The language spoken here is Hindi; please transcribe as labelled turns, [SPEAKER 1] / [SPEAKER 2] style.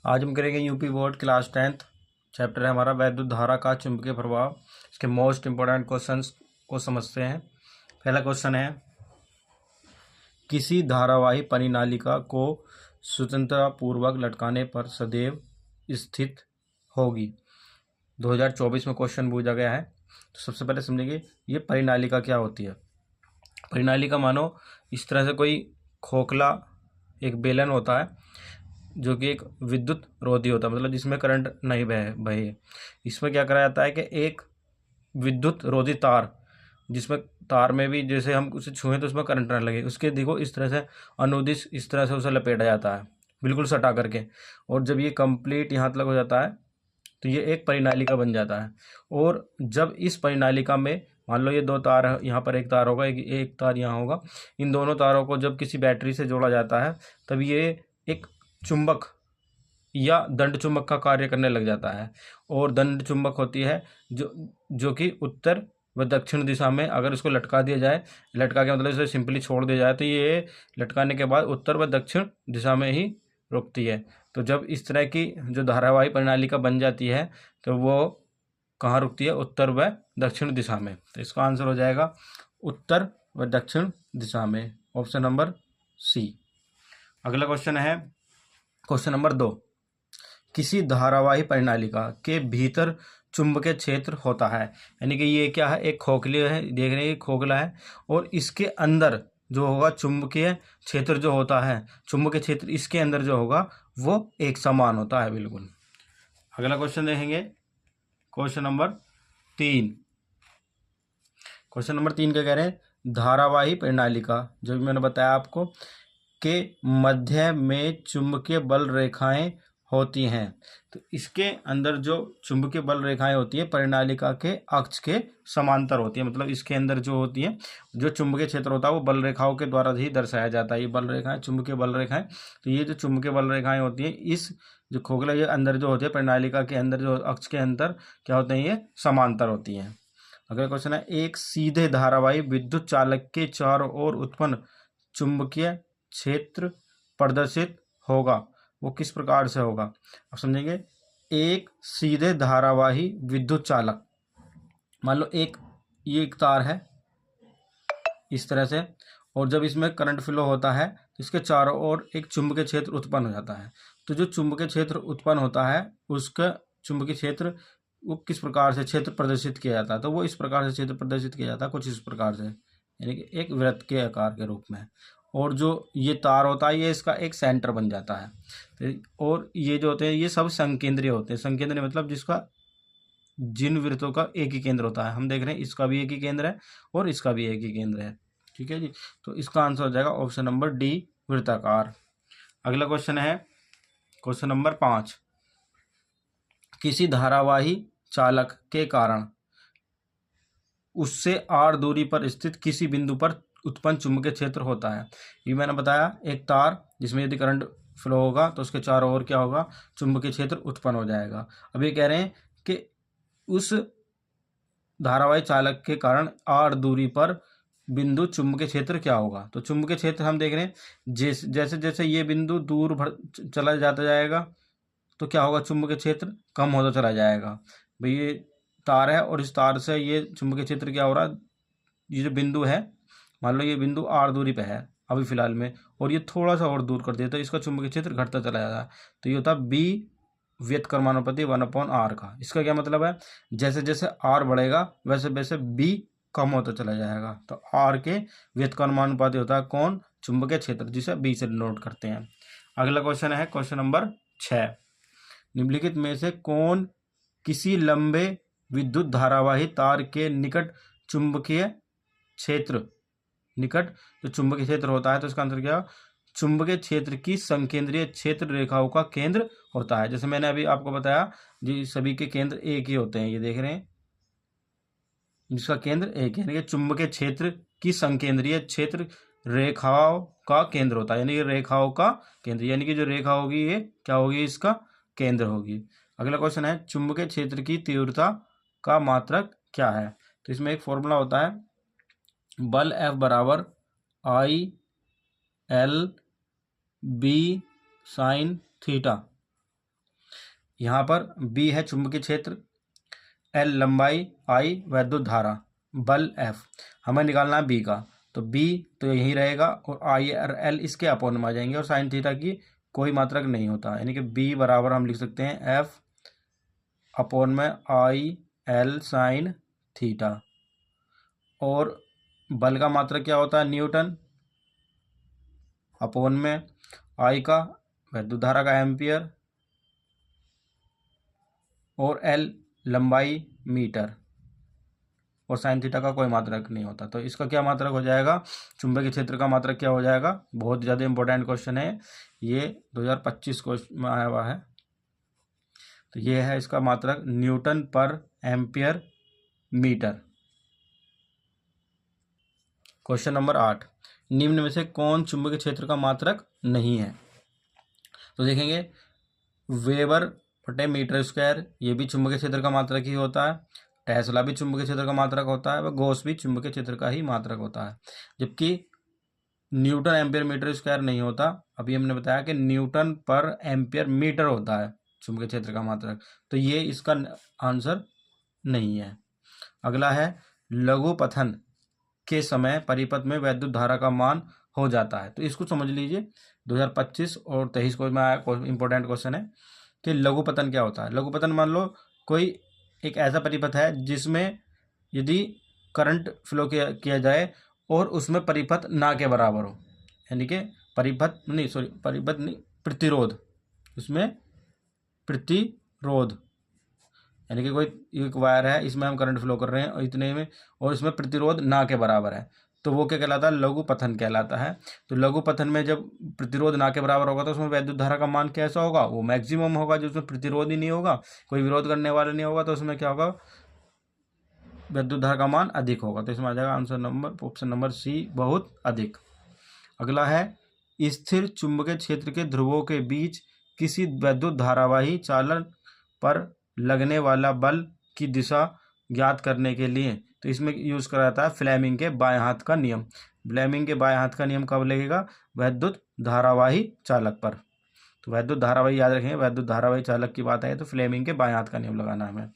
[SPEAKER 1] आज हम करेंगे UP board class 10th chapter है हमारा वैद्युत धारा का चुंबकीय प्रभाव। इसके मोस्ट इंपॉर्टेंट क्वेश्चंस को समझते हैं। पहला क्वेश्चन है, किसी धारावाही परिनालिका को स्वतंत्रता पूर्वक लटकाने पर सदैव स्थित होगी। 2024 में क्वेश्चन पूछा गया है। तो सबसे पहले समझेंगे ये परिनालिका क्या होती है। परिनालिका मानो इस तरह से कोई खोखला एक बेलन होता है जो कि एक विद्युत रोधी होता है, मतलब जिसमें करंट नहीं बहे। इसमें क्या करा जाता है कि एक विद्युत रोधी तार, जिसमें तार में भी जैसे हम उसे छुएं तो उसमें करंट ना लगे, उसके देखो इस तरह से अनुदिश इस तरह से उसे लपेटा जाता है बिल्कुल सटा करके। और जब ये कंप्लीट यहाँ तक हो जाता है तो ये एक परिनालिका बन जाता है। और जब इस परिनालिका में मान लो ये दो तार है, यहाँ पर एक तार होगा, एक तार यहाँ होगा, इन दोनों तारों को जब किसी बैटरी से जोड़ा जाता है तब ये एक चुंबक या दंड चुंबक का कार्य करने लग जाता है। और दंड चुंबक होती है जो कि उत्तर व दक्षिण दिशा में अगर इसको लटका दिया जाए, लटका के मतलब इसे सिंपली छोड़ दिया जाए तो ये लटकाने के बाद उत्तर व दक्षिण दिशा में ही रुकती है। तो जब इस तरह की जो धारावाही परिनालिका बन जाती है तो वो कहाँ रुकती है, उत्तर व दक्षिण दिशा में। तो इसका आंसर हो जाएगा उत्तर व दक्षिण दिशा में, ऑप्शन नंबर सी। अगला क्वेश्चन है क्वेश्चन नंबर 2, किसी धारावाही परिनालिका के भीतर चुंबकीय क्षेत्र होता है। यानी कि ये क्या है, एक खोखली है, देख रहे हैं खोखला है, और इसके अंदर जो होगा चुंबकीय क्षेत्र जो होता है, चुंबकीय क्षेत्र इसके अंदर जो होगा वो एक समान होता है बिल्कुल। अगला क्वेश्चन देखेंगे क्वेश्चन नंबर 3। क्वेश्चन नंबर 3 क्या कह रहे हैं, धारावाही परिनालिका जो भी मैंने बताया आपको के मध्य में चुंबकीय बल रेखाएं होती हैं। तो इसके अंदर जो चुंबकीय बल रेखाएं होती है परिनालिका के अक्ष के समांतर होती है, मतलब इसके अंदर जो होती है जो चुंबकीय क्षेत्र होता है वो बल रेखाओं के द्वारा ही दर्शाया जाता है। ये बल रेखाएं चुंबकीय बल रेखाएं, तो ये जो चुंबकीय बल रेखाएं होती हैं इस जो खोखला ये अंदर जो होती है परिनालिका के अंदर जो अक्ष के अंदर क्या होते हैं, ये समांतर होती हैं। अगला क्वेश्चन है, एक सीधे धारावाही विद्युत चालक के चारों ओर उत्पन्न चुंबकीय क्षेत्र प्रदर्शित होगा, वो किस प्रकार से होगा। अब समझेंगे, एक सीधे धारावाही विद्युत चालक, मान लो ये एक तार है इस तरह से, और जब इसमें करंट फ्लो होता है तो इसके चारों ओर एक चुंबकीय क्षेत्र उत्पन्न हो जाता है। तो जो चुंबकीय क्षेत्र उत्पन्न होता है उसका चुंबकीय क्षेत्र वो किस प्रकार से क्षेत्र प्रदर्शित किया जाता है, तो वो इस प्रकार से क्षेत्र प्रदर्शित किया जाता है कुछ इस प्रकार से, यानी कि एक वृत्त के आकार के रूप में। और जो ये तार होता है ये इसका एक सेंटर बन जाता है। तो और ये जो होते हैं ये सब संकेंद्रीय होते हैं। संकेंद्रीय मतलब जिसका जिन वृत्तों का एक ही केंद्र होता है। हम देख रहे हैं इसका भी एक ही केंद्र है और इसका भी एक ही केंद्र है, ठीक है जी। तो इसका आंसर हो जाएगा ऑप्शन नंबर डी, वृत्ताकार। अगला क्वेश्चन है क्वेश्चन नंबर 5, किसी धारावाही चालक के कारण उससे आर दूरी पर स्थित किसी बिंदु पर उत्पन्न चुंबकीय क्षेत्र होता है। ये मैंने बताया, एक तार जिसमें यदि करंट फ्लो होगा तो उसके चारों ओर क्या होगा, चुंबकीय क्षेत्र उत्पन्न हो जाएगा। अब ये कह रहे हैं कि उस धारावाही चालक के कारण आर दूरी पर बिंदु चुंबकीय क्षेत्र क्या होगा। तो चुंबकीय क्षेत्र हम देख रहे हैं जैसे जैसे ये बिंदु दूर चला जाता जाएगा तो क्या होगा, चुंबकीय क्षेत्र कम होता चला जाएगा। भाई ये तार है और इस तार से ये चुंबकीय क्षेत्र क्या हो रहा है, ये जो बिंदु है मान लो ये बिंदु आर दूरी पे है अभी फिलहाल में, और ये थोड़ा सा और दूर कर दिया तो इसका चुंबकीय क्षेत्र घटता चला जाता है। तो ये होता है बी व्युत्क्रमानुपाती 1/r का। इसका क्या मतलब है, जैसे जैसे आर बढ़ेगा वैसे वैसे बी कम होता चला जाएगा। तो आर के व्युत्क्रमानुपाती होता है कौन, चुंबकीय क्षेत्र, जिसे बी से डिनोट करते हैं। अगला क्वेश्चन है क्वेश्चन नंबर 6, निम्नलिखित में से कौन किसी लंबे विद्युत धारावाही तार के निकट चुंबकीय क्षेत्र, निकट जो चुंबकीय क्षेत्र होता है तो इसका आंसर क्या, चुंबकीय क्षेत्र की संकेंद्रीय क्षेत्र रेखाओं का केंद्र होता है। जैसे मैंने अभी आपको बताया जी सभी के केंद्र एक ही होते हैं, ये देख रहे हैं जिसका केंद्र एक है, यानी कि चुंबकीय क्षेत्र की संकेंद्रीय क्षेत्र रेखाओं का केंद्र होता है, यानी कि रेखाओं का केंद्र, यानी कि जो रेखा होगी ये क्या होगी, इसका केंद्र होगी। अगला क्वेश्चन है, चुंबकीय क्षेत्र की तीव्रता का मात्रक क्या है। तो इसमें एक फॉर्मूला होता है, बल F बराबर I L B sine theta. यहाँ पर बी है चुंबकीय क्षेत्र, एल लंबाई, आई वैद्युत धारा, बल एफ। हमें निकालना है बी का, तो बी तो यही रहेगा और आई और एल इसके अपोन में आ जाएंगे और साइन थीटा की कोई मात्रक नहीं होता, यानी कि बी बराबर हम लिख सकते हैं एफ अपोन में आई एल साइन थीटा। और बल का मात्रक क्या होता है, न्यूटन, अपोन में आई का वैद्युत धारा का एम्पियर, और एल लंबाई मीटर, और साइन थीटा का कोई मात्रक नहीं होता। तो इसका क्या मात्रक हो जाएगा, चुंबकीय क्षेत्र का मात्रक क्या हो जाएगा। बहुत ज़्यादा इंपॉर्टेंट क्वेश्चन है ये, 2025 क्वेश्चन में आया हुआ है। तो ये है इसका मात्रक न्यूटन पर एम्पियर मीटर। क्वेश्चन नंबर 8, निम्न में से कौन चुंबकीय क्षेत्र का मात्रक नहीं है। तो देखेंगे वेबर बटे मीटर स्क्वायर, ये भी चुंबकीय क्षेत्र का मात्रक ही होता है। टेस्ला भी चुंबकीय क्षेत्र का मात्रक होता है, व गॉस भी चुंबकीय क्षेत्र का ही मात्रक होता है। जबकि न्यूटन एम्पियर मीटर स्क्वायर नहीं होता। अभी हमने बताया कि न्यूटन पर एम्पियर मीटर होता है चुंबकीय क्षेत्र का मात्रक, तो ये इसका आंसर नहीं है। अगला है लघुपथन के समय परिपथ में वैद्युत धारा का मान हो जाता है। तो इसको समझ लीजिए, 2025 और 23 को में आया इंपॉर्टेंट क्वेश्चन है कि लघुपतन क्या होता है। लघुपतन मान लो कोई एक ऐसा परिपथ है जिसमें यदि करंट फ्लो किया जाए और उसमें परिपथ ना के बराबर हो, यानी कि परिपथ नहीं प्रतिरोध, उसमें प्रतिरोध, यानी कि कोई एक वायर है, इसमें हम करंट फ्लो कर रहे हैं और इतने में, और इसमें प्रतिरोध ना के बराबर है, तो वो क्या कहलाता है, लघुपथन कहलाता है। तो लघुपथन में जब प्रतिरोध ना के बराबर होगा तो उसमें वैद्युत धारा का मान कैसा होगा, वो मैक्सिमम होगा। जो उसमें प्रतिरोध ही नहीं होगा, कोई विरोध करने वाला नहीं होगा, तो उसमें क्या होगा, वैद्युत धारा का मान अधिक होगा। तो इसमें आ जाएगा answer number option number C, बहुत अधिक। अगला है स्थिर चुंबकीय क्षेत्र के ध्रुवों के बीच किसी वैद्युत धारावाही चालन पर लगने वाला बल की दिशा ज्ञात करने के लिए, तो इसमें यूज करा जाता है फ्लेमिंग के बाएं हाथ का नियम। फ्लेमिंग के बाएं हाथ का नियम कब लगेगा, वैद्युत धारावाही चालक पर। तो वैद्युत धारावाही याद रखेंगे, वैद्युत धारावाही चालक की बात है तो फ्लेमिंग के बाएं हाथ का नियम लगाना है हमें।